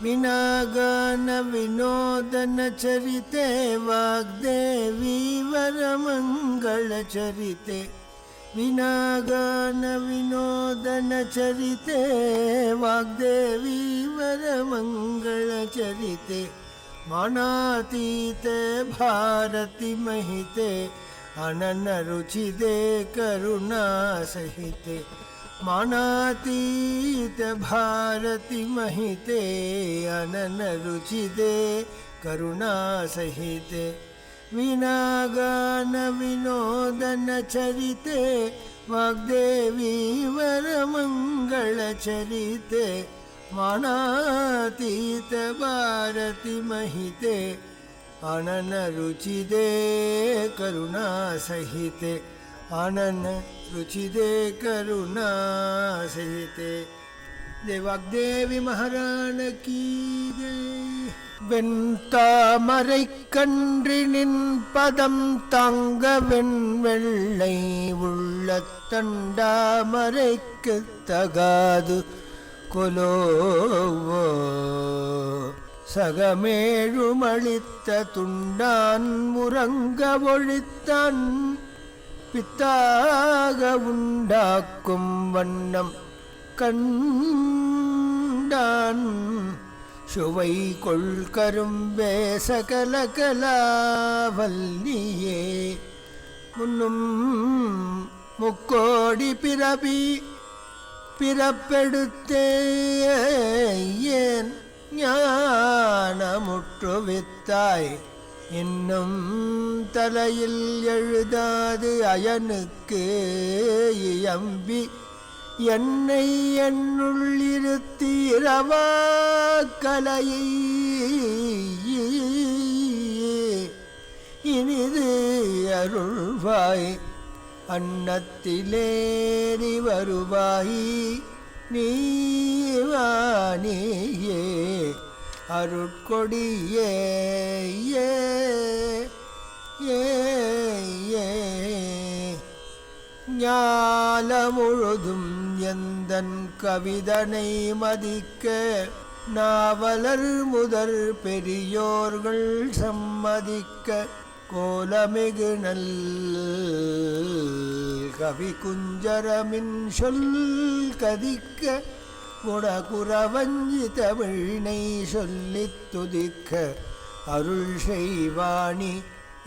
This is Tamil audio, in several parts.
विनागान विनोदन चरिते वाग्देवी वरमंगल चरिते विनागान विनोदन चरिते वाग्देवी वरमंगल चरिते मानातीते भारती महिते अनन रुचिदे करुणा सहिते मानातीत भारती महिते अनन रुचिदे करुणा सहिते विनागान विनोदन चरिते वाग्देवी वरमंगल चरिते मानातीत भारती महिते अनन रुचिदे करुणा सहिते अनन रुचिदे करुणा सहिते देवाग्देवी महाराण की जय வெண்தாமரை கன்றினின் பதம் தாங்க வெண்வெள்ளை உள்ள தண்டாமரைக்கு தகாது கொலோவோ சகமேழுமளித்த துண்டான் முரங்க ஒழித்தான் பித்தாக உண்டாக்கும் வண்ணம் கண்டான் சுவை கொள்கரும்பே சகல கலாவல்லியே முன்னும் முக்கோடி பிறவி பிறப்பெடுத்தேன் ஞானமுற்றுவித்தாய் இன்னும் தலையில் எழுதாது அயனுக்கு இயம்பி என்னை என்னுள்ளிருத்தி இரவா கலையை இனிது அருள்வாய் அன்னத்திலேறி வருவாய் நீவானியே அருட்கொடியே ஏ ஏ ஏ ஞால முழுதும் எந்தன் கவிதனை மதிக்க நாவலர் முதற் பெரியோர்கள் சம்மதிக்க கோலமிகு நல் கவி குஞ்சரமின் சொல் கதிக்க குணகுரவஞ்சி தமிழினை சொல்லித் துதிக்க அருள் செய்வாணி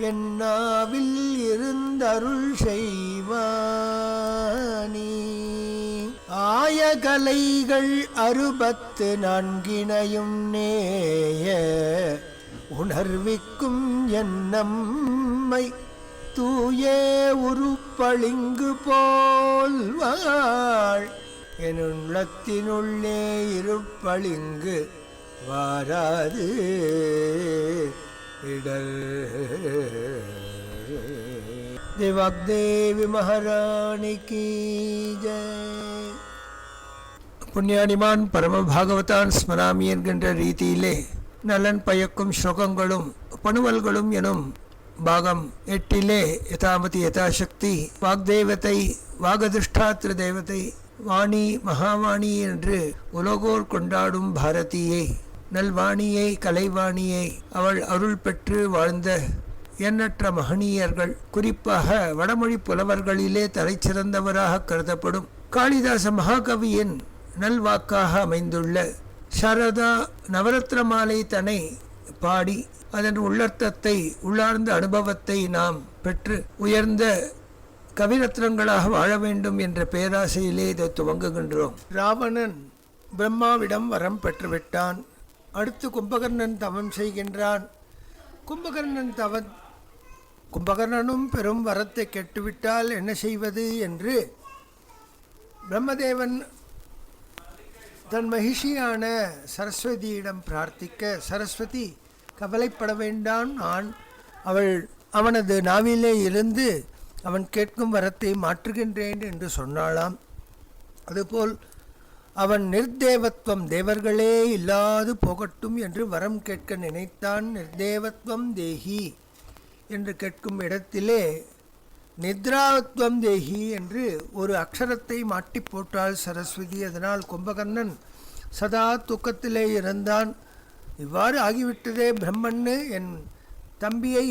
என்னாவில் இருந்தருள் செய்வானி ஆயகலைகள் 64 நேய உணர்விக்கும் என்னம்மை தூயே உருப்பளிங்கு போல் வாழ் என் உள்ளத்தினுள்ளே இருப்பளிங்கு வாராது இடர் देवाग्देवी महारानी की जय புண்ணியானிமான் பரம பாகவதான் ஸ்மராமி என்கின்ற ரீதியிலே நலன் பயக்கும் ஸ்லோகங்களும் பணுவல்களும் எனும் பாகம் 8 யதாமதி யதாசக்தி வாக்தேவத்தை வாகதிஷ்டாத்திர தேவதை வாணி மகாவாணி என்று உலகோர் கொண்டாடும் பாரதியை நல்வாணியை கலைவாணியை அவள் அருள் பெற்று வாழ்ந்த எண்ணற்ற மகனீயர்கள் குறிப்பாக வடமொழி புலவர்களிலே தலைச்சிறந்தவராக கருதப்படும் காளிதாச மகாகவியின் நல்வாக்காக அமைந்துள்ள சாரதா நவரத்ன மாலை தன்னை பாடி அதன் உள்ளர்த்தத்தை உள்ளார்ந்த அனுபவத்தை நாம் பெற்று உயர்ந்த கவிரத்னங்களாக வாழ வேண்டும் என்ற பேராசையிலே இதை துவங்குகின்றோம். ராவணன் பிரம்மாவிடம் வரம் பெற்றுவிட்டான். அடுத்து கும்பகர்ணன் தவம் செய்கின்றான். கும்பகர்ணனும் பெரும் வரத்தை கெட்டுவிட்டால் என்ன செய்வது என்று பிரம்மதேவன் தன் மகிஷியான சரஸ்வதியிடம் பிரார்த்திக்க, சரஸ்வதி கவலைப்பட வேண்டாம், நான் அவனது நாவிலே இருந்து அவன் கேட்கும் வரத்தை மாற்றுகின்றேன் என்று சொன்னாளாம். அதுபோல் அவன் நிர்தேவத்வம் தேவர்களே இல்லாது போகட்டும் என்று வரம் கேட்க நினைத்தான். நிர்தேவத்வம் தேஹி என்று கேட்கும் இடத்திலே நித்ராவத்வம் தேஹி என்று ஒரு அக்ஷரத்தை மாட்டி போட்டாள் சரஸ்வதி. அதனால் கும்பகர்ணன் சதா தூக்கத்திலே இருந்தான். இவ்வாறு ஆகிவிட்டதே பிரம்மன்னு, என் தம்பியை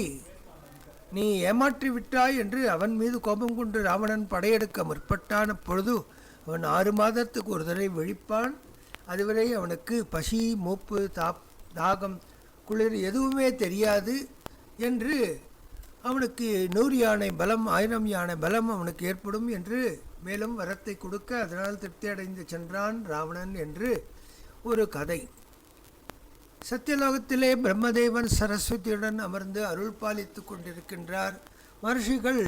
நீ ஏமாற்றி விட்டாய் என்று அவன் மீது கோபம் கொண்டு ராவணன் படையெடுக்க முற்பட்டான். அப்பொழுது அவன் 6 மாதத்துக்கு ஒரு தடவை விழிப்பான். அதுவரை அவனுக்கு பசி, மூப்பு, தாகம், குளிர் எதுவுமே தெரியாது என்று அவனுக்கு 100 யானை பலம், 1000 யானை பலம் அவனுக்கு ஏற்படும் என்று மேலும் வரத்தை கொடுக்க அதனால் திருப்தி அடைந்து சென்றான் ராவணன் என்று ஒரு கதை. சத்தியலோகத்திலே பிரம்மதேவன் சரஸ்வதியுடன் அமர்ந்து அருள் பாலித்து கொண்டிருக்கின்றார். மகர்ஷிகள்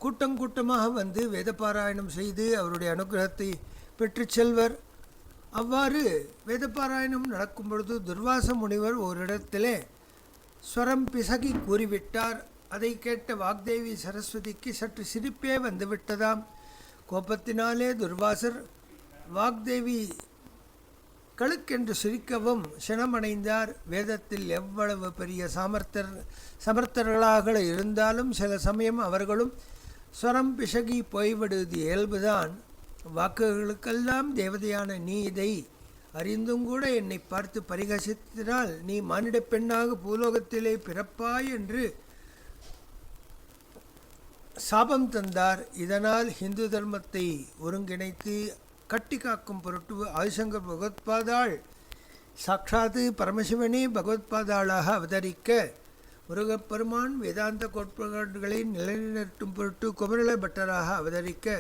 கூட்டம் கூட்டமாக வந்து வேதபாராயணம் செய்து அவருடைய அனுகிரகத்தை பெற்று செல்வர். அவ்வாறு வேதபாராயணம் நடக்கும் பொழுது துர்வாச முனிவர் ஓரிடத்திலே ஸ்வரம் பிசகி கூறிவிட்டார். அதை கேட்ட வாக்தேவி சரஸ்வதிக்கு சற்று சிரிப்பே வந்துவிட்டதாம். கோபத்தினாலே துர்வாசர் வாக்தேவி கழுக்கென்று சிரிக்கவும் சினமடைந்தார். வேதத்தில் எவ்வளவு பெரிய சமர்த்தர்களாக இருந்தாலும் சில சமயம் அவர்களும் ஸ்வரம் பிசகி போய்விடுவது இயல்புதான். வாக்குகளுக்கெல்லாம் தேவதையான நீ இதை அறிந்தும் கூட என்னை பார்த்து பரிகசித்தினால் நீ மானிட பெண்ணாக பூலோகத்திலே பிறப்பாய் என்று சாபம் தந்தார். இதனால் இந்து தர்மத்தை ஒருங்கிணைத்து கட்டி காக்கும் பொருட்டு ஆதிசங்கர் பகவத்பாதாள் சாட்சாத்து பரமசிவனே பகவத்பாதாளாக அவதரிக்க முருகப்பெருமான் வேதாந்த கோட்பாடுகளை நிலைநிறுத்தும் பொருட்டு குமரல பட்டராக அவதரிக்க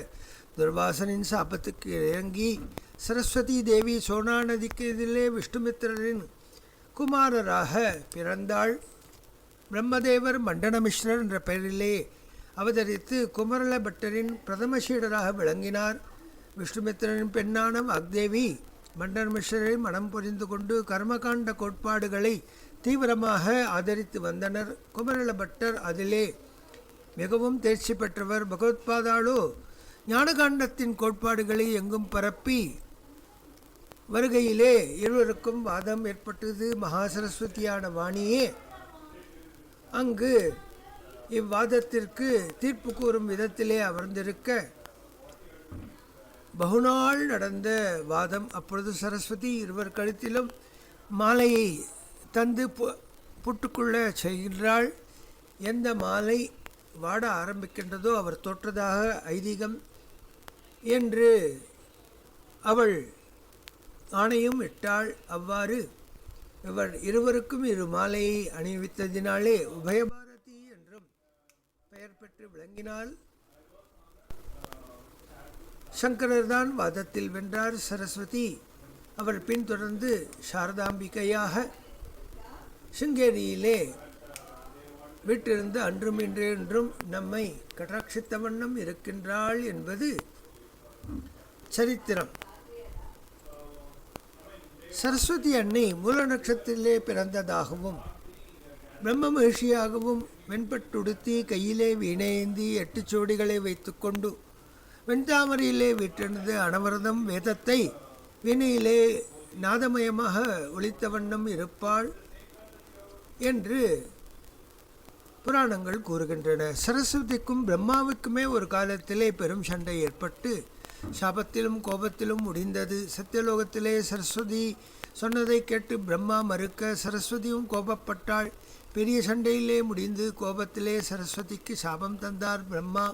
துர்வாசனின் சாபத்துக்கு இறங்கி சரஸ்வதி தேவி சோனா நதிக்கு எதிரிலே விஷ்ணுமித்திரரின் குமாரராக பிறந்தாள். பிரம்மதேவர் மண்டனமிஸ்ரர் என்ற பெயரிலே அவதரித்து குமரல பட்டரின் பிரதம சீடராக விளங்கினார். விஷ்ணுமித்திரனின் பெண்ணான வாக்தேவி மண்டனமிஸ்ரரை மனம் புரிந்து கொண்டு கர்மகாண்ட கோட்பாடுகளை தீவிரமாக ஆதரித்து வந்தனர். குமரல பட்டர் அதிலே மிகவும் தேர்ச்சி பெற்றவர். பகவத்பாதாளோ ஞானகாண்டத்தின் கோட்பாடுகளை எங்கும் பரப்பி வருகையிலே இருவருக்கும் வாதம் ஏற்பட்டது. மகாசரஸ்வதியான வாணியே அங்கு இவ்வாதத்திற்கு தீர்ப்பு கூறும் விதத்திலே அமர்ந்திருக்க பகுநாள் நடந்த வாதம். அப்பொழுது சரஸ்வதி இருவர் கழுத்திலும் மாலையை தந்து புட்டுக்குள்ள செய்கின்றாள். எந்த மாலை வாட ஆரம்பிக்கின்றதோ அவர் தோற்றதாக ஐதீகம் என்று அவள் ஆணையும் இட்டாள். அவ்வாறு இவர் இருவருக்கும் 2 மாலையை அணிவித்ததினாலே உபயபாரதி என்றும் பெயர் பெற்று விளங்கினாள். சங்கரர் தான் வாதத்தில் வென்றார். சரஸ்வதி அவர் பின்தொடர்ந்து சாரதாம்பிகையாக சிங்கேரியிலே வீட்டிலிருந்து அன்றும் இன்றென்றும் நம்மை கடாட்சித்த வண்ணம் இருக்கின்றாள் என்பது சரித்திரம். சரஸ்வதி அன்னை மூல நட்சத்திரத்திலே பிறந்ததாகவும் பிரம்ம மகிழ்ச்சியாகவும் வெண்பட்டுடுத்தி கையிலே வீணையேந்தி 8 சோடிகளை வைத்துக்கொண்டு வெண்தாமரையிலே வீற்றிருந்த அனவரதம் வேதத்தை வீணையிலே நாதமயமாக ஒலித்த வண்ணம் இருப்பாள் என்று புராணங்கள் கூறுகின்றன. சரஸ்வதிக்கும் பிரம்மாவுக்குமே ஒரு காலத்திலே பெரும் சண்டை ஏற்பட்டு சாபத்திலும் கோபத்திலும் முடிந்தது. சத்தியலோகத்திலே சரஸ்வதி சொன்னதை கேட்டு பிரம்மா மறுக்க சரஸ்வதியும் கோபப்பட்டாள். பெரிய சண்டையிலே முடிந்து கோபத்திலே சரஸ்வதிக்கு சாபம் தந்தார் பிரம்மா.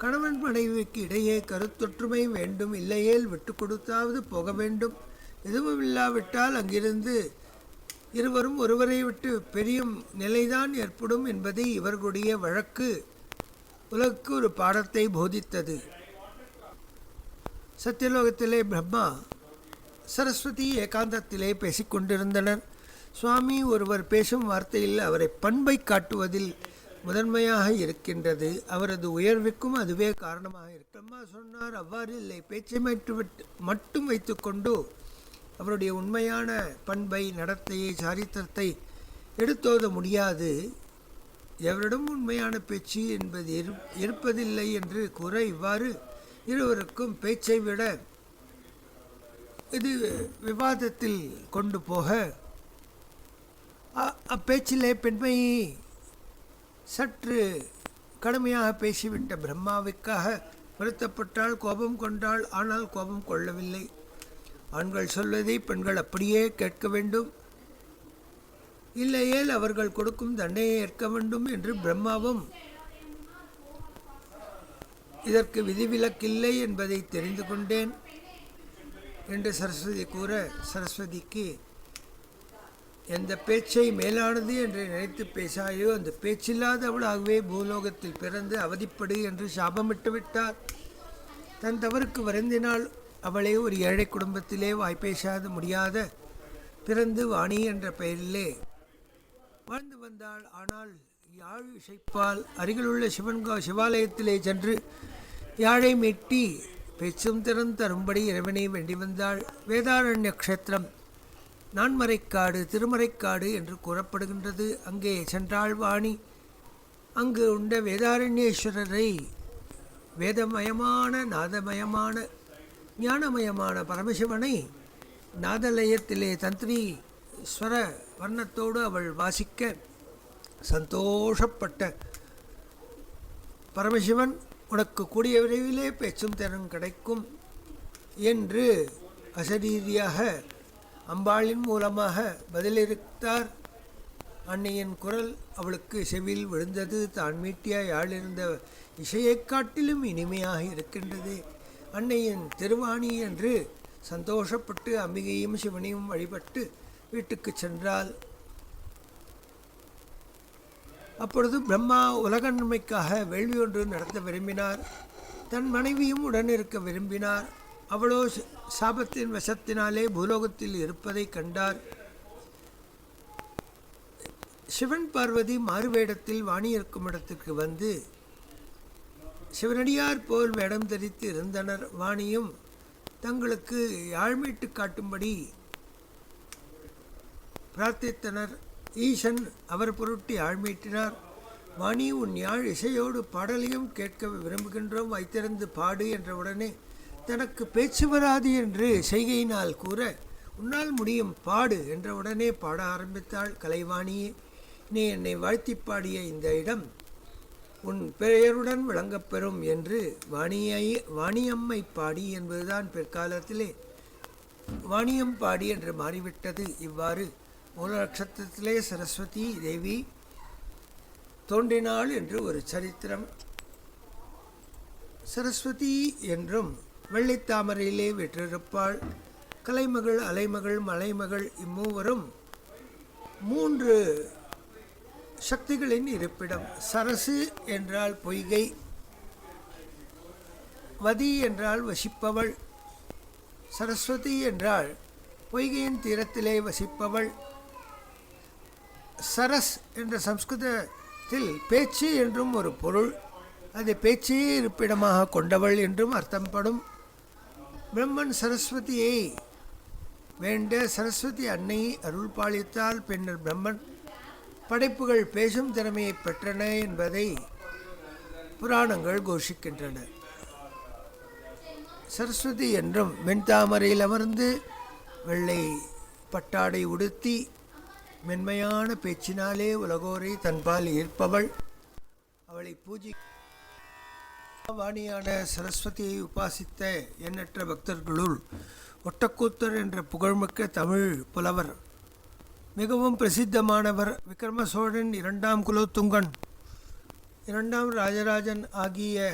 கணவன் மனைவிக்கு இடையே கருத்தொற்றுமை வேண்டும், இல்லையேல் விட்டு கொடுத்தாவது போக வேண்டும். எதுவும் இல்லாவிட்டால் அங்கிருந்து இருவரும் ஒருவரை விட்டு பெரியும் நிலைதான் ஏற்படும் என்பதை இவர்களுடைய வழக்கு உலகுக்கு ஒரு பாடத்தை போதித்தது. சத்தியலோகத்திலே பிரம்மா சரஸ்வதி ஏகாந்தத்திலே பேசிக்கொண்டிருந்தனர். சுவாமி ஒருவர் பேசும் வார்த்தையில் அவரை பண்பை காட்டுவதில் முதன்மையாக இருக்கின்றது. அவரது உயர்வுக்கும் அதுவே காரணமாக இருக்கு. பிரம்மா சொன்னார், அவ்வாறு இல்லை, பேச்சை மட்டும் வைத்துக்கொண்டு அவருடைய உண்மையான பண்பை, நடத்தையை, சாரித்திரத்தை எடுத்தோத முடியாது. எவரிடம் உண்மையான பேச்சு என்பது இருப்பதில்லை என்று கூற இவ்வாறு இருவருக்கும் பேச்சை விட இது விவாதத்தில் கொண்டு போக அப்பேச்சிலே பெண்மையை சற்று கடுமையாக பேசிவிட்ட பிரம்மாவுக்காக வருத்தப்பட்டாள், கோபம் கொண்டாள். ஆனால் கோபம் கொள்ளவில்லை. ஆண்கள் சொல்வதை பெண்கள் அப்படியே கேட்க வேண்டும், இல்லையேல் அவர்கள் கொடுக்கும் தண்டனையை ஏற்க வேண்டும் என்று பிரம்மாவும் இதற்கு விதிவிலக்கில்லை என்பதை தெரிந்து கொண்டேன் என்று சரஸ்வதி கூற, சரஸ்வதிக்கு எந்த பேச்சை மேலானது என்று நினைத்து பேசாயோ அந்த பேச்சில்லாதவளாகவே பூலோகத்தில் பிறந்து அவதிப்படு என்று சாபமிட்டு விட்டார். தன் தவறுக்கு வருந்தினால் அவளே ஒரு ஏழை குடும்பத்திலே வாய்ப்பேசாத முடியாத பிறந்து வாணி என்ற பெயரிலே வாழ்ந்து வந்தாள். ஆனால் யாழ் இசைப்பால் அருகிலுள்ள சிவாலயத்திலே சென்று யாழை மீட்டி பேச்சும் திறன் தரும்படி இறைவனை வேண்டி வந்தாள். வேதாரண்ய க்ஷேத்திரம் நான்மறைக்காடு, திருமறைக்காடு என்று கூறப்படுகின்றது. அங்கே சென்றாள் வாணி. அங்கு உண்ட வேதாரண்யேஸ்வரரை, வேதமயமான நாதமயமான ஞானமயமான பரமசிவனை நாதலயத்திலே தந்திரி ஸ்வர வர்ணத்தோடு அவள் வாசிக்க சந்தோஷப்பட்ட பரமசிவன், உனக்கு கூடிய விரைவிலே பேச்சும் திறன் கிடைக்கும் என்று அசரீரியாக அம்பாளின் மூலமாக பதிலளித்தார். அன்னையின் குரல் அவளுக்கு செவியில் விழுந்தது. தான் மீட்டிய யாழிருந்த இசையைக் காட்டிலும் இனிமையாக இருக்கின்றது. அன்னையின் திருவாணி என்று சந்தோஷப்பட்டு அம்பிகையும் சிவனையும் வழிபட்டு வீட்டுக்கு சென்றாள். அப்பொழுது பிரம்மா உலக நன்மைக்காக வேள்வி ஒன்று நடத்த விரும்பினார். தன் மனைவியும் உடன் இருக்க விரும்பினார். அவளோ சாபத்தின் வசத்தினாலே பூலோகத்தில் இருப்பதை கண்டார். சிவன் பார்வதி மாறுவேடத்தில் வாணி இருக்கும் இடத்திற்கு வந்து சிவனடியார் போல் வேடம் தரித்து இருந்தனர். வாணியும் தங்களுக்கு யாழ்மீட்டு காட்டும்படி பிரார்த்தித்தனர். ஈசன் அவர் பொருட்டு யாழ்மீட்டினார். வாணி, உன் யாழ் இசையோடு பாடலையும் கேட்க விரும்புகின்றோம், வைத்திருந்து பாடு என்றவுடனே தனக்கு பேச்சு வராது என்று செய்கையினால் கூற, உன்னால் முடியும் பாடு என்றவுடனே பாட ஆரம்பித்தாள். கலைவாணியே, நீ என்னை வாழ்த்தி பாடிய இந்த இடம் உன் பெயருடன் விளங்கப்பெறும் என்று வாணியம்மை பாடி என்பதுதான் பிற்காலத்திலே வாணியம் பாடி என்று மாறிவிட்டது. இவ்வாறு மூல நட்சத்திரத்திலே சரஸ்வதி தேவி தோன்றினாள் என்று ஒரு சரித்திரம். சரஸ்வதி என்றும் வெள்ளித்தாமரையிலே வெற்றிருப்பாள். கலைமகள், அலைமகள், மலைமகள் இம்மூவரும் மூன்று சக்திகளின் இருப்பிடம். சரசு என்றால் பொய்கை, வதி என்றால் வசிப்பவள், சரஸ்வதி என்றால் பொய்கையின் தீரத்திலே வசிப்பவள். சரஸ் என்ற சம்ஸ்கிருதத்தில் பேச்சு என்றும் ஒரு பொருள். அது பேச்சையே இருப்பிடமாக கொண்டவள் என்றும் அர்த்தப்படும். பிரம்மன் சரஸ்வதியை வேண்ட சரஸ்வதி அன்னை அருள் பாலித்தால் பின்னர் பிரம்மன் படைப்புகள் பேசும் திறமையை பெற்றன என்பதை புராணங்கள் கோஷிக்கின்றன. சரஸ்வதி என்றும் வெண்தாமரையில் அமர்ந்து வெள்ளை பட்டாடை உடுத்தி மென்மையான பேச்சினாலே உலகோரை தன்பால் ஈர்ப்பவள். அவளை வாணியான சரஸ்வதியை உபாசித்த எண்ணற்ற பக்தர்களுள் ஒட்டக்கூத்தர் என்ற புகழ்மிக்க தமிழ் புலவர், மிகவும் பிரசித்தமானவர். விக்ரம சோழன், இரண்டாம் குலோத்துங்கன், இரண்டாம் ராஜராஜன் ஆகிய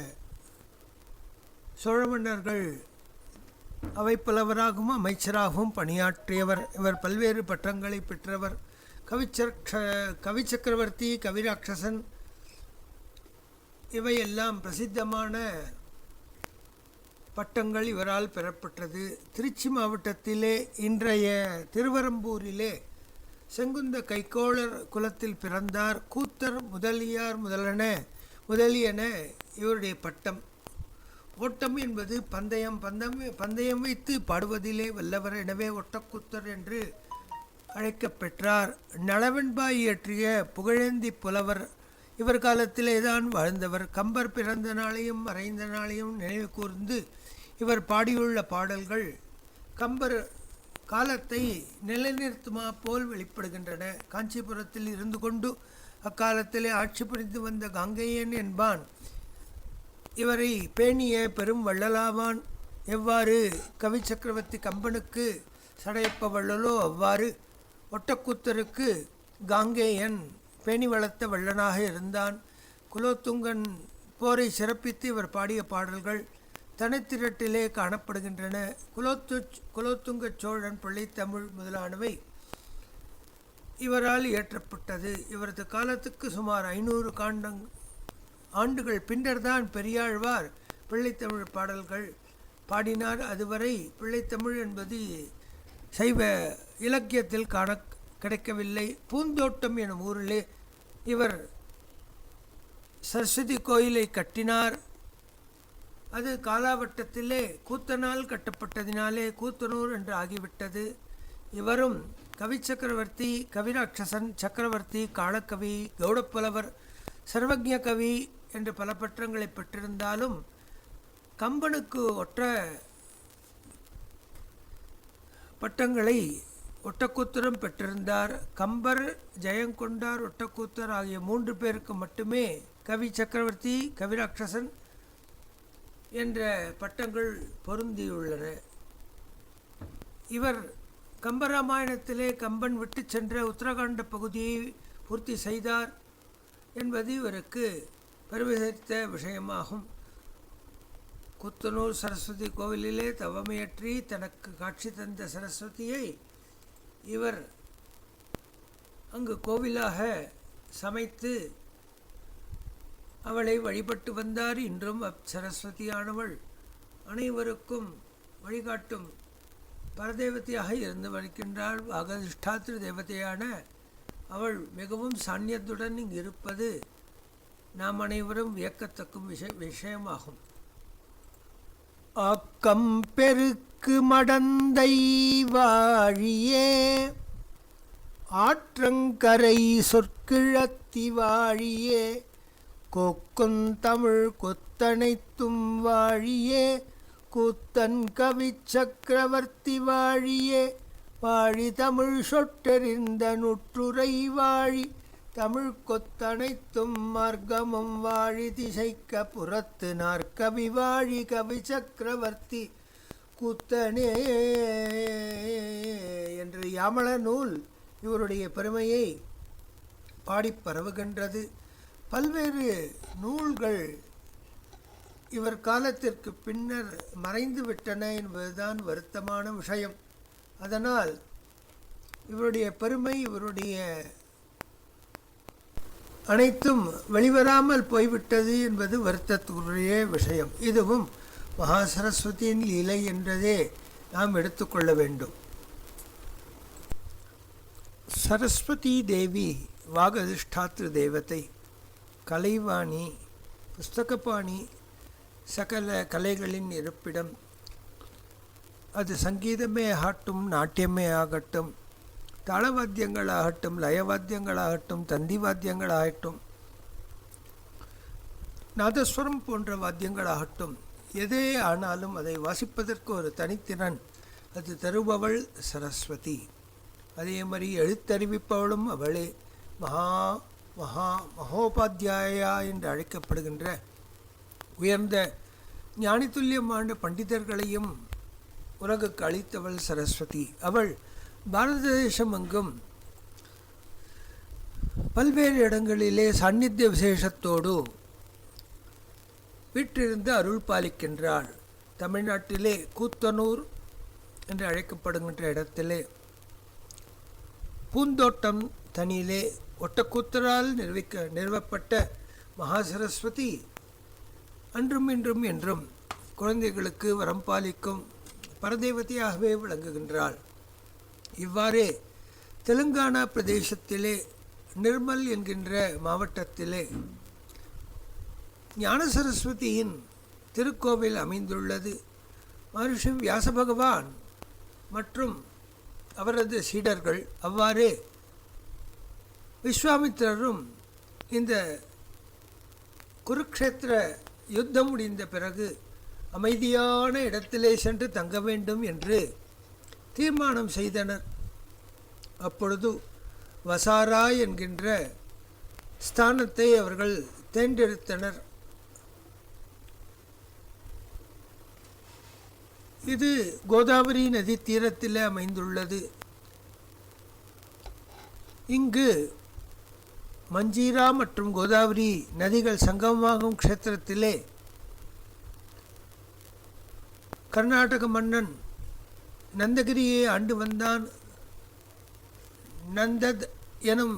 சோழ மன்னர்கள் அவை புலவராகவும் அமைச்சராகவும் பணியாற்றியவர். இவர் பல்வேறு பட்டங்களை பெற்றவர். கவிச்சக்கரவர்த்தி, கவிராட்சசன் இவையெல்லாம் பிரசித்தமான பட்டங்கள் இவரால் பெறப்பட்டது. திருச்சி மாவட்டத்திலே இன்றைய திருவரம்பூரிலே செங்குந்த கைக்கோளர் குலத்தில் பிறந்தார். கூத்தர், முதலியார் முதலியன இவருடைய பட்டம். ஓட்டம் என்பது பந்தயம் வைத்து பாடுவதிலே வல்லவர். எனவே ஒட்டக்கூத்தர் என்று அழைக்கப்பெற்றார். நளவெண்பாய் இயற்றிய புகழேந்தி புலவர் இவர் காலத்திலே தான் வாழ்ந்தவர். கம்பர் பிறந்த நாளையும் மறைந்த நாளையும் நினைவு கூர்ந்து இவர் பாடியுள்ள பாடல்கள் கம்பர் காலத்தை நிலைநிறுத்துமா போல் வெளிப்படுகின்றன. காஞ்சிபுரத்தில் இருந்து கொண்டு அக்காலத்திலே ஆட்சி புரிந்து வந்த காங்கேயன் என்பான் இவரை பேணிய பெரும் வள்ளலாவான். எவ்வாறு கவி சக்கரவர்த்தி கம்பனுக்கு சடையப்ப வள்ளலோ அவ்வாறு ஒட்டக்கூத்தருக்கு காங்கேயன் பேணி வளர்த்த வள்ளனாக இருந்தான். குலோத்துங்கன் போரை சிறப்பித்து இவர் பாடிய பாடல்கள் தனித்திரட்டிலே காணப்படுகின்றன. குலோத்துங்க சோழன் பிள்ளைத்தமிழ் முதலானவை இவரால் இயற்றப்பட்டது. இவரது காலத்துக்கு சுமார் 500 ஆண்டுகள் பின்னர்தான் பெரியாழ்வார் பிள்ளைத்தமிழ் பாடல்கள் பாடினார். அதுவரை பிள்ளைத்தமிழ் என்பது சைவ இலக்கியத்தில் கிடைக்கவில்லை. பூந்தோட்டம் எனும் ஊரிலே இவர் சரஸ்வதி கோயிலை கட்டினார். அது காலாவட்டத்திலே கூத்தனால் கட்டப்பட்டதினாலே கூத்தனூர் என்று ஆகிவிட்டது. இவரும் கவி சக்கரவர்த்தி, கவிராட்சசன், சக்கரவர்த்தி, காளக்கவி, கௌடப்புலவர், சர்வஜ கவி என்று பல பட்டங்களை பெற்றிருந்தாலும் கம்பனுக்கு ஒற்ற பட்டங்களை ஒட்டக்கூத்தரும் பெற்றிருந்தார். கம்பர், ஜெயங்கொண்டார், ஒட்டக்கூத்தர் ஆகிய 3 பேருக்கு மட்டுமே கவி சக்கரவர்த்தி, கவிராட்சசன் என்ற பட்டங்கள் பொருந்தியுள்ளன. இவர் கம்பராமாயணத்திலே கம்பன் விட்டு சென்ற உத்தரகாண்ட பகுதியை பூர்த்தி செய்தார் என்பது இவருக்கு பெருமித விஷயமாகும். கூத்தனூர் சரஸ்வதி கோவிலிலே தவமையற்றி தனக்கு காட்சி தந்த சரஸ்வதியை இவர் அங்கு கோவிலாக சமைத்து அவளை வழிபட்டு வந்தார். இன்றும் சரஸ்வதியானவள் அனைவருக்கும் வழிகாட்டும் பரதேவதையாக இருந்து வருகின்றாள். வாகதிஷ்டாத்திரு தேவதையான அவள் மிகவும் சாநியத்துடன் இங்கு இருப்பது நாம் அனைவரும் வியக்கத்தக்கும் விஷயமாகும். ஆக்கம் பெருக்கு மடந்தை வாழியே, ஆற்றங்கரை சொற்கிழத்தி வாழியே, கொக்குந் தமிழ் கொத்தனைத்தும் வாழியே, கூத்தன் கவி சக்கரவர்த்தி வாழியே, வாழி தமிழ் சொட்டெறிந்த நுற்றுரை வாழி, தமிழ் கொத்தனைத்தும் மார்க்கமும் வாழி, திசைக்க புறத்து நாற்கவி வாழி, கவி சக்கரவர்த்தி கூத்தனே என்று யாமள நூல் இவருடைய பெருமையை பாடி பரவுகின்றது. பல்வேறு நூல்கள் இவர் காலத்திற்கு பின்னர் மறைந்து விட்டன என்பதுதான் வருத்தமான விஷயம். அதனால் இவருடைய பெருமை, இவருடைய அனைத்தும் வெளிவராமல் போய்விட்டது என்பது வருத்தத்துக்குரிய விஷயம். இதுவும் மகா சரஸ்வதியின் லீலை என்றதே நாம் எடுத்துக்கொள்ள வேண்டும். சரஸ்வதி தேவி வாகதிஷ்டாத்திரு தேவதை, கலைவாணி, புஸ்தகபாணி, சகல கலைகளின் இருப்பிடம். அது சங்கீதமே ஆகட்டும், நாட்டியமே ஆகட்டும், தாளவாத்தியங்களாகட்டும், லயவாத்தியங்களாகட்டும், தந்திவாத்தியங்களாகட்டும், நாதஸ்வரம் போன்ற வாத்தியங்களாகட்டும், எதே ஆனாலும் அதை வாசிப்பதற்கு ஒரு தனித்திறன் அது தருபவள் சரஸ்வதி. அதே மாதிரி எழுத்தறிவிப்பவளும் அவளே. மகோபாத்தியாயா என்று அழைக்கப்படுகின்ற உயர்ந்த ஞானித்துல்யமான பண்டிதர்களையும் உலகுக்கு அளித்தவள் சரஸ்வதி. அவள் பாரத தேசம் எங்கும் பல்வேறு இடங்களிலே சாநித்திய விசேஷத்தோடு வீற்றிருந்து அருள் பாலிக்கின்றாள். தமிழ்நாட்டிலே கூத்தனூர் என்று அழைக்கப்படுகின்ற இடத்திலே பூந்தோட்டம் தனியிலே ஒட்டக்கூத்தரால் நிறுவப்பட்ட மகா சரஸ்வதி அன்றும் இன்றும் என்றும் குழந்தைகளுக்கு வரம் பாலிக்கும் பரதேவதையாகவே விளங்குகின்றாள். இவ்வாறே தெலுங்கானா பிரதேசத்திலே நிர்மல் என்கின்ற மாவட்டத்திலே ஞான சரஸ்வதியின் திருக்கோவில் அமைந்துள்ளது. மகர்ஷி வியாச பகவான் மற்றும் அவரது சீடர்கள், அவ்வாறே விஸ்வாமித்திரரும் இந்த குருக்ஷேத்திர யுத்தம் முடிந்த பிறகு அமைதியான இடத்திலே சென்று தங்க வேண்டும் என்று தீர்மானம் செய்தனர். அப்பொழுது வசாரா என்கின்ற ஸ்தானத்தை அவர்கள் தேர்ந்தெடுத்தனர். இது கோதாவரி நதி தீரத்தில் அமைந்துள்ளது. இங்கு மஞ்சீரா மற்றும் கோதாவரி நதிகள் சங்கமமாகும் க்ஷேத்திரத்திலே கர்நாடக மன்னன் நந்தகிரியை ஆண்டு வந்தான். நந்தத் எனும்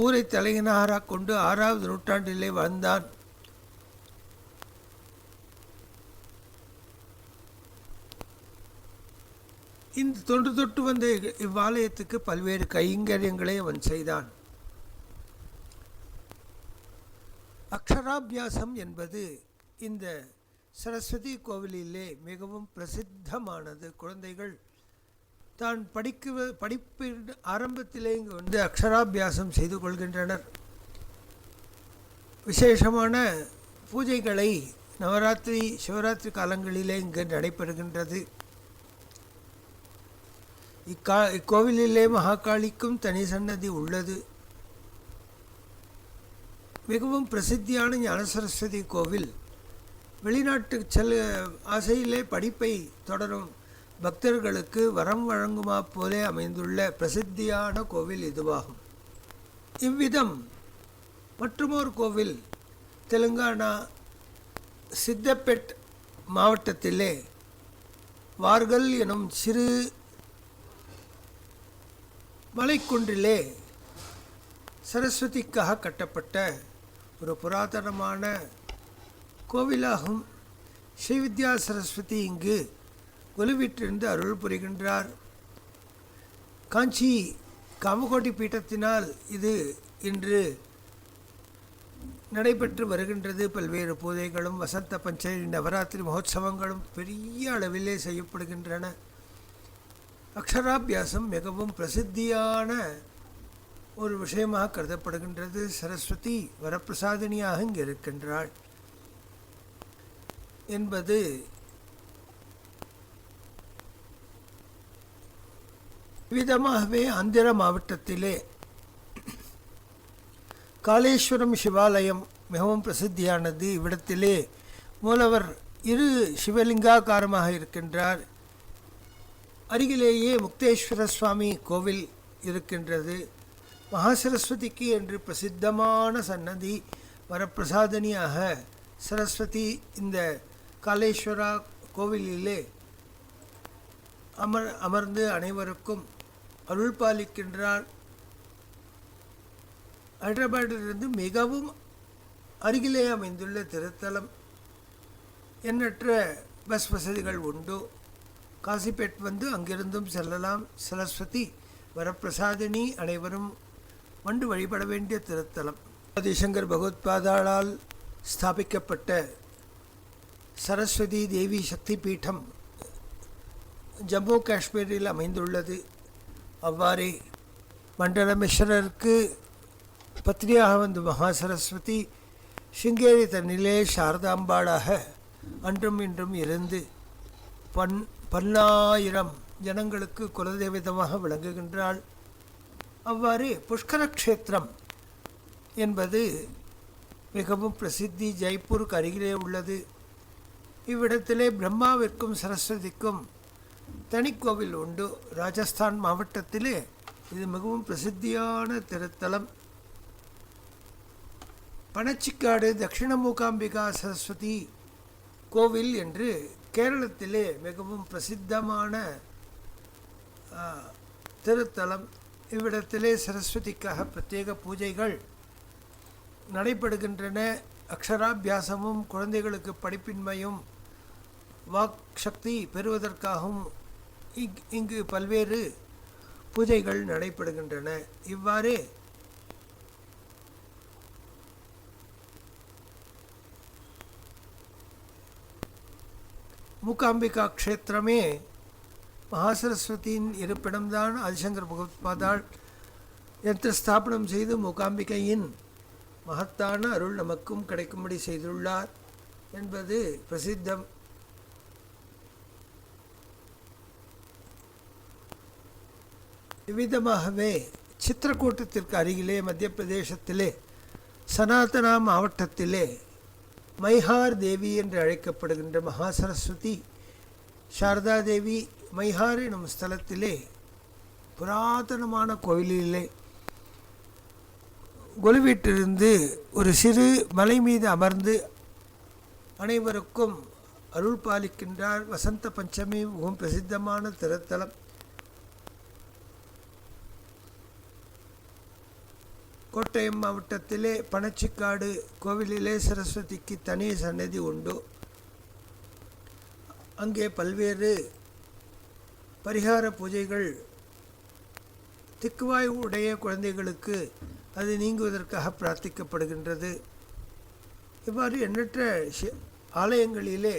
ஊரை தலைநகராக கொண்டு 6வது நூற்றாண்டிலே வாழ்ந்தான். இந்த தொன்று தொட்டு வந்த இவ்வாலயத்துக்கு பல்வேறு கைங்கரியங்களை அவன் செய்தான். அக்ஷராபியாசம் என்பது இந்த சரஸ்வதி கோவிலிலே மிகவும் பிரசித்தமானது. குழந்தைகள் தான் படிப்பின் ஆரம்பத்திலே இங்கு வந்து அக்ஷராபியாசம் செய்து கொள்கின்றனர். விசேஷமான பூஜைகளை நவராத்திரி சிவராத்திரி காலங்களிலே இங்கு நடைபெறுகின்றது. இக்கோவிலிலே மகாகாளிக்கும் தனி சன்னதி உள்ளது. மிகவும் பிரசித்தியான ஞான சரஸ்வதி கோவில். வெளிநாட்டு ஆசையிலே படிப்பை தொடரும் பக்தர்களுக்கு வரம் வழங்குமா போலே அமைந்துள்ள பிரசித்தியான கோவில் இதுவாகும். இவ்விதம் மற்றுமோர் கோவில் தெலுங்கானா சித்தப்பேட் மாவட்டத்திலே வார்கல் எனும் சிறு மலைக்குன்றிலே சரஸ்வதிக்காக கட்டப்பட்ட ஒரு புராதனமான கோவிலாகும். ஸ்ரீவித்யா சரஸ்வதி இங்கு கொலுவிட்டிருந்து அருள் புரிகின்றார். காஞ்சி காமகோட்டி பீட்டத்தினால் இது இன்று நடைபெற்று வருகின்றது. பல்வேறு பூஜைகளும் வசந்த பஞ்சமி நவராத்திரி மகோத்சவங்களும் பெரிய அளவிலே செய்யப்படுகின்றன. அக்ஷராபியாசம் மிகவும் பிரசித்தியான ஒரு விஷயமாக கருதப்படுகின்றது. சரஸ்வதி வரப்பிரசாதினியாக இங்கு இருக்கின்றாள் என்பது விதமாகவே ஆந்திர மாவட்டத்திலே காளேஸ்வரம் சிவாலயம் மிகவும் பிரசித்தியானது. இவ்விடத்திலே மூலவர் இரு சிவலிங்காகாரமாக இருக்கின்றார். அருகிலேயே முக்தேஸ்வர சுவாமி கோவில் இருக்கின்றது. மகாசரஸ்வதிக்கு என்று பிரசித்தமான சன்னதி வரப்பிரசாதனியாக சரஸ்வதி இந்த காளேஸ்வரா கோவிலிலே அமர்ந்து அனைவருக்கும் அருள் பாலிக்கின்றார். ஹைதராபாத்திலிருந்து மிகவும் அருகிலே அமைந்துள்ள திருத்தலம். எண்ணற்ற பஸ் வசதிகள் உண்டு. காசிப்பேட் வந்து அங்கிருந்தும் செல்லலாம். சரஸ்வதி வரப்பிரசாதினி, அனைவரும் வந்து வழிபட வேண்டிய திருத்தலம். ஆதிசங்கர் பகவத்பாதாளால் ஸ்தாபிக்கப்பட்ட சரஸ்வதி தேவி சக்தி பீடம் ஜம்மு காஷ்மீரில் அமைந்துள்ளது. அவ்வாறே மண்டல மிஸ்ரருக்கு பத்னியாக வந்த மகா சரஸ்வதி சிங்கேரி தன்னிலே சாரதாம்பாளாக அன்றும் இன்றும் இருந்து பல்லாயிரம் ஜனங்களுக்கு குலதெய்வமாக விளங்குகின்றாள். அவ்வாறு புஷ்கர க்ஷேத்திரம் என்பது மிகவும் பிரசித்தி. ஜெய்ப்பூருக்கு அருகிலே உள்ளது. இவ்விடத்திலே பிரம்மாவிற்கும் சரஸ்வதிக்கும் தனிக்கோவில் உண்டு. ராஜஸ்தான் மாவட்டத்திலே இது மிகவும் பிரசித்தியான திருத்தலம். பனச்சிக்காடு தட்சிண மூகாம்பிகா சரஸ்வதி கோவில் என்று கேரளத்திலே மிகவும் பிரசித்தமான திருத்தலம். இவ்விடத்திலே சரஸ்வதிக்காக பிரத்யேக பூஜைகள் நடைபெறுகின்றன. அக்ஷராபியாசமும் குழந்தைகளுக்கு படிப்பின்மையும் வாக் சக்தி பெறுவதற்காகவும் இங்கு பல்வேறு பூஜைகள் நடைபெறுகின்றன. இவ்வாறே மூகாம்பிகா க்ஷேத்திரமே மகாசரஸ்வதியின் இருப்பிடம்தான். ஆதிசங்கர் பகவத்பாதாள் யந்திர ஸ்தாபனம் செய்து மூகாம்பிகையின் மகத்தான அருள் நமக்கும் கிடைக்கும்படி செய்துள்ளார் என்பது பிரசித்தம். இவ்விதமாகவே சித்திரக்கூட்டத்திற்கு அருகிலே மத்திய பிரதேசத்திலே சனாதனா மாவட்டத்திலே மைஹார் தேவி என்று அழைக்கப்படுகின்ற மகா சரஸ்வதி சாரதாதேவி மைஹார் எனும் ஸ்தலத்திலே புராதனமான கோவிலிலே கொலுவீட்டிலிருந்து ஒரு சிறு மலை மீது அமர்ந்து அனைவருக்கும் அருள் பாலிக்கின்றார். வசந்த பஞ்சமி மிகவும் பிரசித்தமான திருத்தலம். கோட்டயம் மாவட்டத்திலே பனச்சிக்காடு கோவிலிலே சரஸ்வதிக்கு தனி சன்னதி உண்டு. அங்கே பல்வேறு பரிகார பூஜைகள் திக்குவாய் உடைய குழந்தைகளுக்கு அது நீங்குவதற்காக பிரார்த்திக்கப்படுகின்றது. இவ்வாறு எண்ணற்ற ஆலயங்களிலே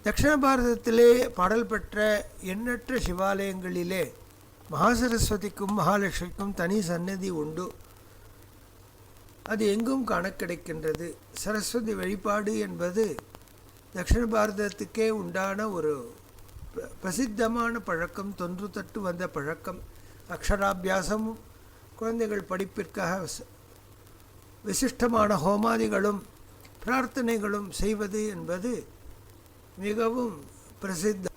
தட்சிண பாரதத்திலே பாடல் பெற்ற எண்ணற்ற சிவாலயங்களிலே மகாசரஸ்வதிக்கும் மகாலட்சுமிக்கும் தனி சன்னதி உண்டு. அது எங்கும் காண கிடைக்கின்றது. சரஸ்வதி வழிபாடு என்பது தட்சிண பாரதத்துக்கே உண்டான ஒரு பிரசித்தமான பழக்கம், தொன்று தட்டு வந்த பழக்கம். அக்ஷராபியாசமும் குழந்தைகள் படிப்பிற்காக விசிஷ்டமான ஹோமாதிகளும் பிரார்த்தனைகளும் செய்வது என்பது மிகவும் பிரசித்தம்.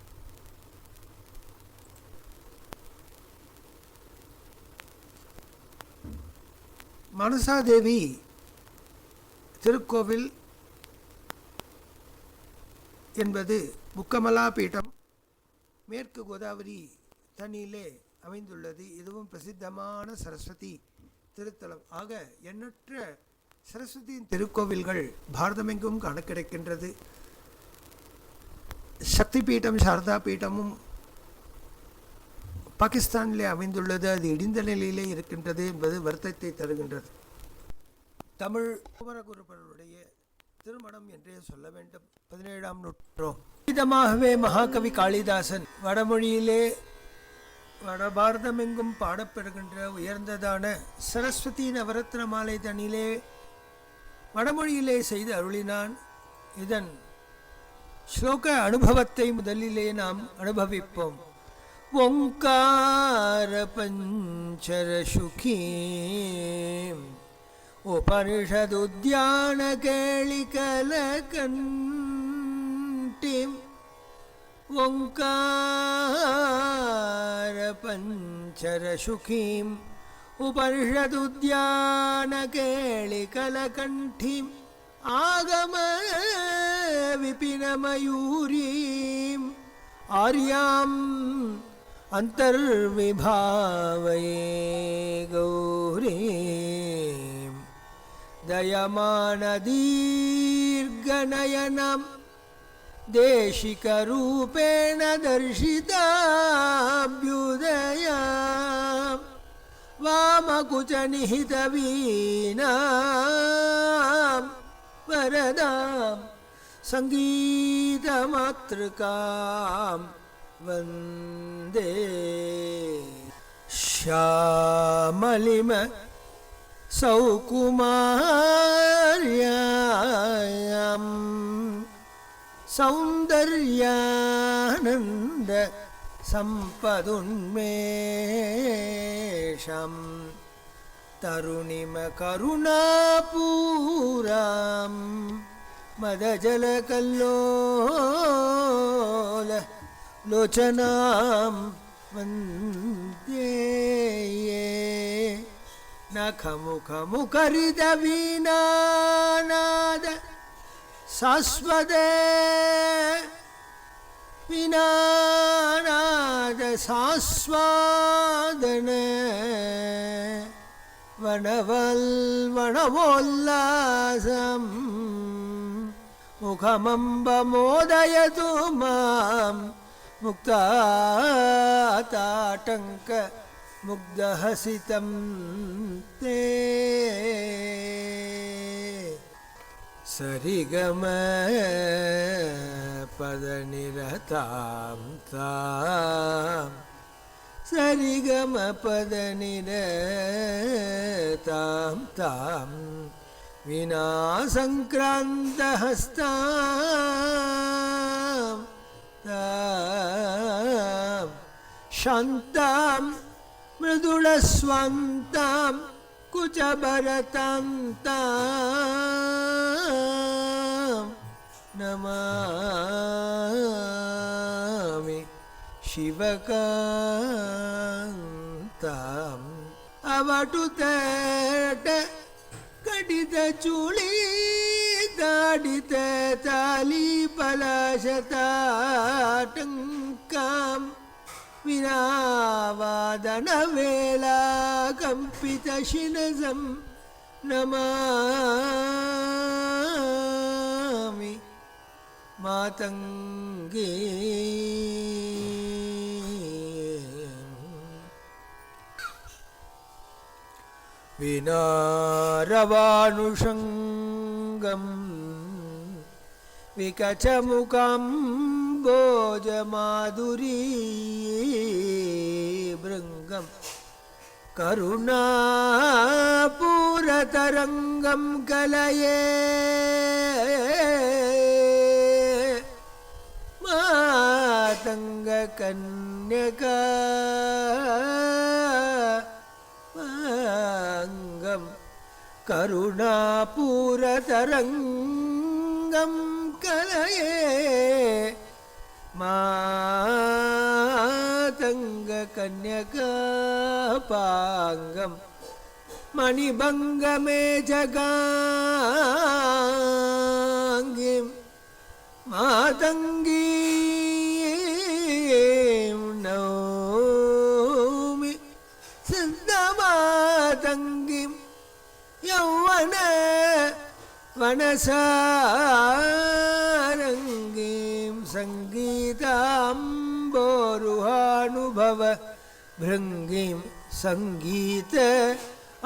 மனசாதேவி திருக்கோவில் என்பது முக்கமலா பீடம் மேற்கு கோதாவரி தண்ணியிலே அமைந்துள்ளது. இதுவும் பிரசித்தமான சரஸ்வதி திருத்தலம். ஆக எண்ணற்ற சரஸ்வதியின் திருக்கோவில்கள் பாரதமெங்கும் காண கிடைக்கின்றது. சக்தி பீடம் சாரதா பீடமும் பாகிஸ்தானிலே அமைந்துள்ளது. அது இடிந்த நிலையிலே இருக்கின்றது என்பது வருத்தத்தை தருகின்றது. தமிழ் குமரகுருபருடைய திருமணம் என்றே சொல்ல வேண்டும். 17ஆம் நூற்றாண்டாகவே மகாகவி காளிதாசன் வடமொழியிலே வடபாரதமெங்கும் பாடப்பெறுகின்ற உயர்ந்ததான சரஸ்வதி நவரத்ன மாலை தனிலே வடமொழியிலே செய்து அருளினான். இதன் ஸ்லோக அனுபவத்தை முதலிலே நாம் அனுபவிப்போம். ஓங்கார பஞ்சர சுகீம் உபனிஷதுத்யான கேளிகலகண்டீம் ஓங்கார பஞ்சர சுகீம் உபனிஷதுத்யான கேளிகலகண்டீம் ஆகம விபினமயூரீம் ஆர்யாம் அந்தர்விபாவயே கௌரீம் தயமானதீர்கநயனம் தேசிகரூபேண தர்ஷிதாப்யுதயாம் வாமகுச்சநிஹிதவீனாம் வரதாம் சங்கீதமாத்ருகாம் வந்தே ஷாமலிம சௌகுமார்யாம் சௌந்தர்யானந்த சம்பதுன்மேஷம் தருணிம கருணாபூராம் மதஜலகல்லோல லோச்சனாம் வந்தே நகமுகமுகரித வீணாநாத சாஸ்வதே வீணாநாத சாஸ்வாதன வனவோல்லாசம் முகமம்பமோதயது மாம் முக்தாதாட்டங்க முக்தஹசிதம் தே சரிகம பதநிரதாம் தாம் சரிகம பதநிரதாம் தாம் வினா சங்கிராந்தஹஸ்தாம் தாம் சாந்தாம் மிருதுளஸ்வந்தாம் குச்சபரதாம் தாம் நமாமி. ಶಿವಕಾಂತಾಂ ಅವಟುತಟ ಕಡಿತ ಚೂಳಿ ದಾಡಿತ ತಾಲಿ ಪಲಾಶತಾಟಂಕಾಂ ವಿನಾವಾದನ ವೇಳ ಕಂಪಿತ ಶಿನಸಂ ನಮಾಮಿ ಮಾತಂಗೇ ವಿನಾರವಾನುಷಂಗಂ ವಿಕಚಮುಖಂ ಭೋಜಮಾಧುರೀ ಭೃಂಗಂ ಕರುಣಾಪೂರತರಂಗಂ ಕಲಯೇ ಮಾತಂಗ ಕನ್ಯಕಾ ಮಾಂಗಂ ಕರುಣಾಪೂರತರಂಗಂ ಕಲಯೇ ಮಾತಂಗ ಕನ್ಯಕಾಪಾಂಗಂ ಮಣಿಭಂಗಮೇ ಜಗಾಂಗಿಂ ಮಾತಂಗೀಂ ನೌಮಿ ಸಿದ್ಧಮಾತಂಗಿಂ ಯೌವನ ವನಸಾರಂಗೀಂ ಸಂಗೀತಾಂಬೋರುಹಾನುಭವ ಭೃಂಗೀಂ ಸಂಗೀತ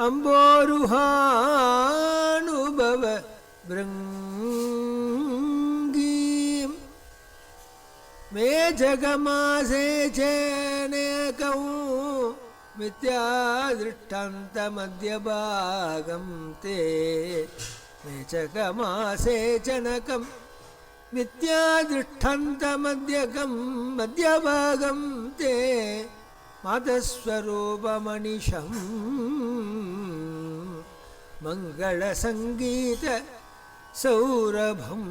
ಅಂಬೋರುಹಾನುಭವ ಭೃಂಗೀಂ ಮೇ ಜಗಮಾಸೆ ಚೇನೇಕಂ ಮಿಥ್ಯಾದೃಷ್ಟಾಂತ ಮಧ್ಯಭಾಗಂ ತೇ ಮೇ ಜಗಮಾಸೆ ಚನಕಂ ಮಿಥ್ಯಾದೃಷ್ಟಾಂತ ಮಧ್ಯಭಾಗಂ ತೇ ಮಾತಸ್ವರೂಪಮನಿಶಂ ಮಂಗಳ ಸಂಗೀತ ಸೌರಭಂ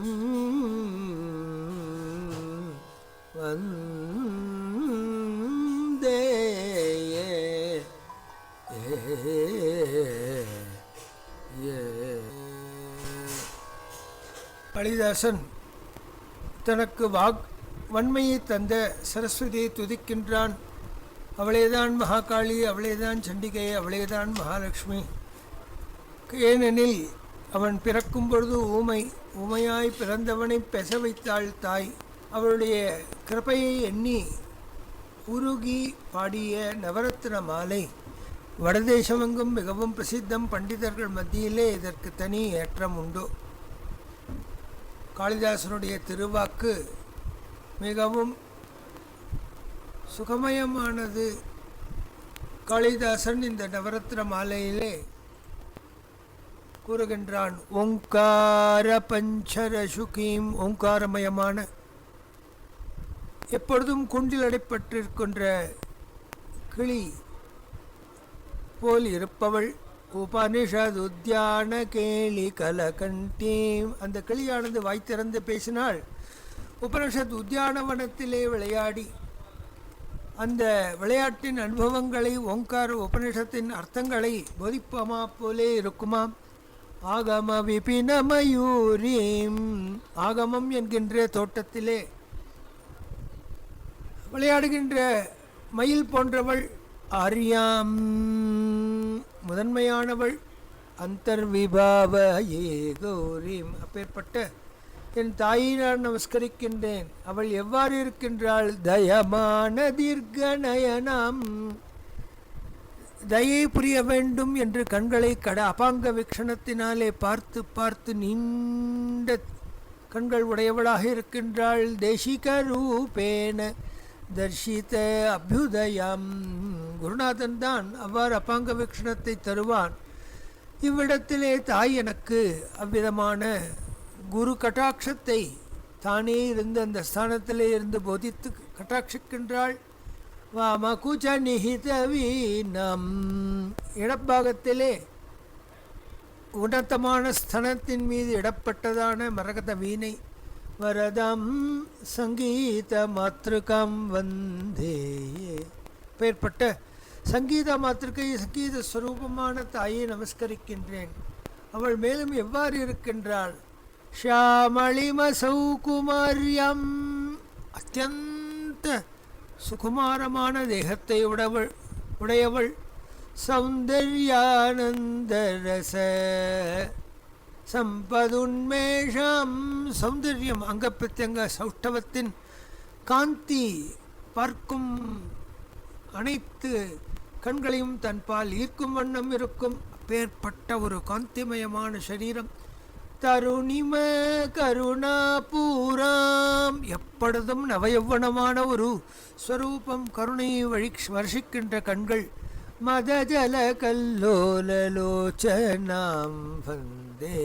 ವಂದೇ காளிதாசன் தனக்கு வன்மையை தந்த சரஸ்வதியை துதிக்கின்றான். அவளேதான் மகாகாளி, அவளேதான் சண்டிகை, அவளேதான் மகாலட்சுமி. ஏனெனில் அவன் பிறக்கும் பொழுது ஊமையாய் பிறந்தவனை பெச வைத்தாள் தாய். அவளுடைய கிருபையை எண்ணி உருகி பாடிய நவரத்ன மாலை வடதேசமெங்கும் மிகவும் பிரசித்தம். பண்டிதர்கள் மத்தியிலே இதற்கு தனி ஏற்றம் உண்டு. காளிதாசனுடைய திருவாக்கு மிகவும் சுகமயமானது. காளிதாசன் இந்த நவரத்ன மாலையிலே கூறுகின்றான், ஓங்கார பஞ்சர சுகீம், ஓங்காரமயமான எப்பொழுதும் கூண்டில் அடைப்பட்டிருக்கின்ற கிளி போல் இருப்பவள். உபனிஷத் உத்தியான கேளி கலகண்டீம், அந்த கிளியானது வாய் திறந்து பேசினாள். உபனிஷத் உத்தியானவனத்திலே விளையாடி அந்த விளையாட்டின் அனுபவங்களை ஓங்கார உபனிஷத்தின் அர்த்தங்களை போதிப்பமா போலே இருக்குமாம். ஆகம விபின மயூரீம், ஆகமம் என்கின்ற தோட்டத்திலே விளையாடுகின்ற மயில் போன்றவள். ஆரியாம், முதன்மையானவள். அந்தர்விபாவ ஏ கௌரீம், அப்பேற்பட்ட என் தாயை நான் நமஸ்கரிக்கின்றேன். அவள் எவ்வாறு இருக்கின்றாள்? தயமான தீர்க்கநயனாம், தயை புரிய வேண்டும் என்று கண்களை அபாங்க வீக்ஷணத்தினாலே பார்த்து பார்த்து நீண்ட கண்கள் உடையவளாக இருக்கின்றாள். தேசிக ரூபேன தர்ஷித அபியுதயம், குருநாதன் தான் அவ்வாறு அபாங்க வீக்ஷணத்தை தருவான். இவ்விடத்திலே தாய் எனக்கு அவ்விதமான குரு கட்டாட்சத்தை தானே இருந்து அந்த ஸ்தானத்திலே இருந்து போதித்து கட்டாட்சிக்கின்றாள். வாமகுச்ச நிஹித வீணம், இடப்பாகத்திலே உன்னதமான ஸ்தனத்தின் மீது இடப்பட்டதான மரகத வீணை வரதம் சங்கீத மாத்ருகாம் வந்தே. பெயர்பட்ட சங்கீத மாத்திருக்கை சங்கீத ஸ்வரூபமான தாயை நமஸ்கரிக்கின்றேன். அவள் மேலும் எவ்வாறு இருக்கின்றாள்? ஷியாமளிம சௌகுமாரியம், அத்தியந்த சுகுமாரமான தேகத்தை உடையவள். சௌந்தர்யானந்தரச சம்பதுன்மேஷம், சௌந்தர்யம் அங்கப்பிரத்யங்க சௌஷ்டவத்தின் காந்தி பார்க்கும் அனைத்து கண்களையும் தன்பால் ஈர்க்கும் வண்ணம் இருக்கும் அப்பேற்பட்ட ஒரு காந்திமயமான சரீரம். தருணிம கருணாபூராம், எப்பொழுதும் நவயவ்வனமான ஒரு ஸ்வரூபம், கருணையை வருஷிக்கின்ற கண்கள். மதஜல கல்லோலலோச்சனாம் வந்தே,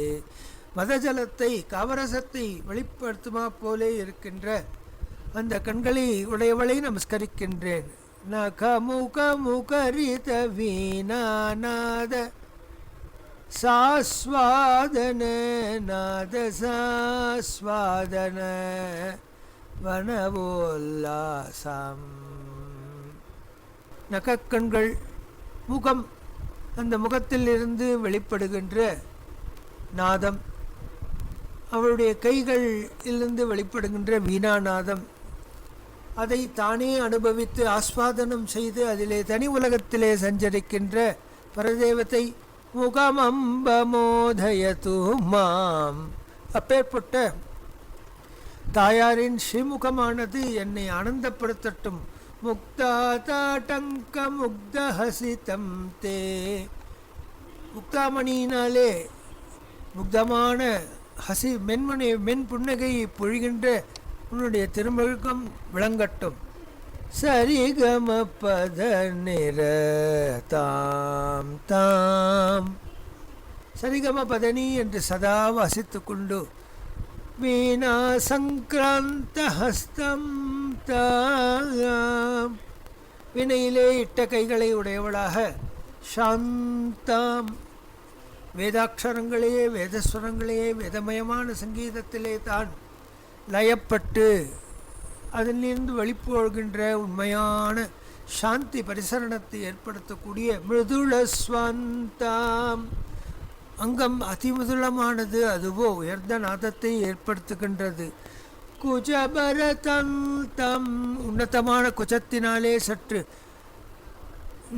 மதஜலத்தை காவரசத்தை வெளிப்படுத்துமா போலே இருக்கின்ற அந்த கண்களை உடையவளை நமஸ்கரிக்கின்றேன். நகமுகமுகரித வீணாநாத சாஸ்வாதன நாத சாஸ்வாதன வனவோல்லாசம். நகக்கண்கள், முகம், அந்த முகத்தில் இருந்து வெளிப்படுகின்ற நாதம், அவளுடைய கைகளிலிருந்து வெளிப்படுகின்ற வீணாநாதம், அதை தானே அனுபவித்து ஆஸ்வாதனம் செய்து அதிலே தனி உலகத்திலே சஞ்சரிக்கின்ற பரதேவத்தை. முகமம்பமோதயது மாம், அப்பேற்பட்ட தாயாரின் ஸ்ரீமுகமானது என்னை ஆனந்தப்படுத்தட்டும். முக்தா தாட்டங்க முக்தஹசிதம் தே, முக்தாமணியினாலே முக்தமான மென் புன்னகையை பொழிகின்ற உன்னுடைய திருமுழுக்கம் விளங்கட்டும். சரிகம பத நிற தாம் தாம், சரிகம பதனி என்று சதா வாசித்து கொண்டு வீணா சங்கிராந்த ஹஸ்தம் தாம், வினையிலே இட்ட கைகளை உடையவளாக. சாந்தாம், வேதாட்சரங்களே வேதஸ்வரங்களே வேதமயமான சங்கீதத்திலே தான் லயப்பட்டு அதிலிருந்து வெளிப்போகின்ற உண்மையான சாந்தி பரிசரணத்தை ஏற்படுத்தக்கூடிய மிருதுளஸ்வந்தாம், அங்கம் அதிமிருதுளமானது, அதுவோ உயர்ந்த நாதத்தை ஏற்படுத்துகின்றது. குஜபரதம் தம், உன்னதமான குஜத்தினாலே சற்று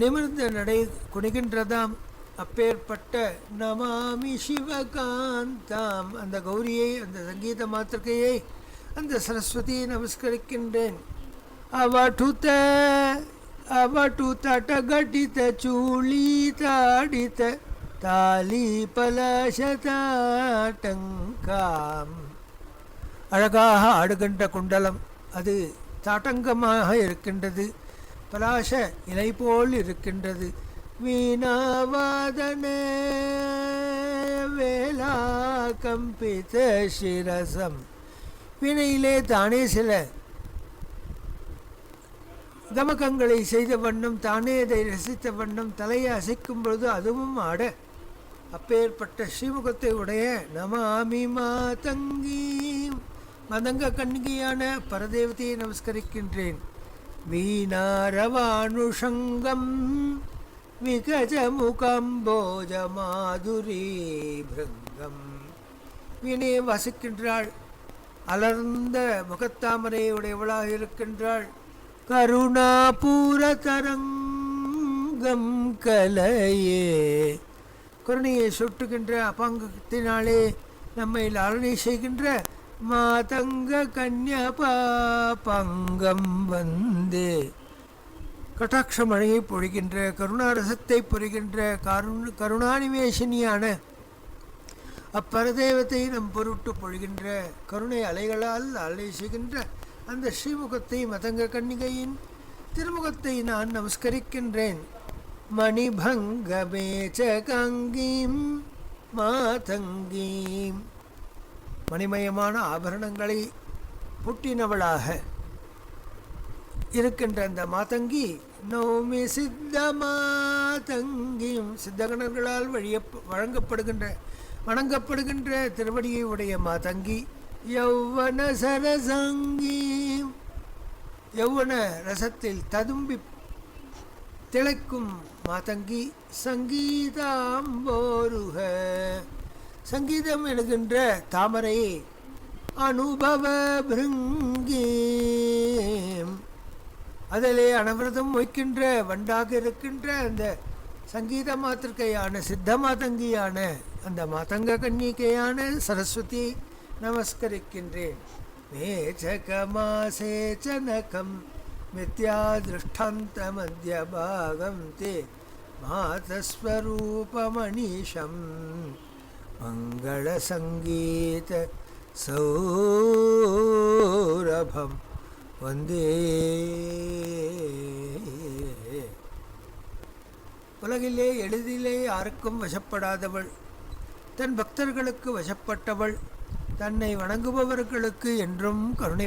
நிமிர்ந்த நடை குனிகின்றதாம். அப்பேற்பட்ட நமாமி சிவகாந்தாம், அந்த கௌரியை, அந்த சங்கீத மாத்திரையை, அந்த சரஸ்வதியை நமஸ்கரிக்கின்றேன். அவட்டுத அவட்டுதடகடித சூளிதாடித தாலி பலசதாட்டங்காம், அழகாக ஆடுகின்ற குண்டலம், அது தாட்டங்கமாக இருக்கின்றது, பலாச இலை போல் இருக்கின்றது. வீணாவாதன வேலா கம்பித சிரசம், வீணையிலே தானே சில கமகங்களை செய்த வண்ணம், தானே அதை ரசித்த வண்ணம் தலையை அசைக்கும் பொழுது அதுவும் ஆட. அப்பேற்பட்ட ஸ்ரீமுகத்தை உடைய நமாமி மாதங்கி, மதங்க கண்கியான பரதேவதையை நமஸ்கரிக்கின்றேன். வீணாரவானுஷங்கம் விகஜமுகம்போஜ மாதுரி பிருங்கம், வீணையை வாசிக்கின்றாள், அலர்ந்த முகத்தாமரை உடையவளாக இருக்கின்றாள். கருணாபூரதரங்கம் கலையே, கருணையை சுட்டுகின்ற அபாங்கத்தினாலே நம்மை லாலனை செய்கின்ற மாதங்க கன்யபா பங்கம் வந்தே, கட்டாட்ச மழையை பொழிகின்ற கருணாரசத்தை பொழிகின்ற கருணாநிவேஷனியான அப்பரதேவத்தை நம் பொருட்டு பொழிகின்ற கருணை அலைகளால் அலை செய்கின்ற அந்த ஸ்ரீமுகத்தை, மதங்க கன்னிகையின் திருமுகத்தை நான் நமஸ்கரிக்கின்றேன். மணிபங்கமேச்சகங்கீம் மாதங்கீம், மணிமயமான ஆபரணங்களை புட்டினவளாக இருக்கின்ற அந்த மாதங்கி. நௌமி சித்த மாதங்கியும், சித்தகணர்களால் வணங்கப்படுகின்ற திருவடியை உடைய மாதங்கி. யௌவன சரசங்கி, யௌவன ரசத்தில் ததும்பி திளைக்கும் மாதங்கி சங்கீதாம்போருக, சங்கீதம் எழுகின்ற தாமரை அனுபவ பிருங்கி, அதிலே அனவிரதம் வைக்கின்ற வண்டாக இருக்கின்ற அந்த சங்கீத மாத்திருக்கையான சித்த மாதங்கியான அந்த மாதங்க கன்னிகையான சரஸ்வதி நமஸ்கரிக்கின்றேன். மேச்சகமாசேச்சனகம் மித்யா திருஷ்டாந்த மத்திய பாகம் தே மாதஸ்வரூபமணீஷம் மங்கள சங்கீத சௌரபம் வந்தே. உலகிலே எளிதிலே யாருக்கும் வசப்படாதவள், தன் பக்தர்களுக்கு வசப்பட்டவள், தன்னை வணங்குபவர்களுக்கு என்றும் கருணை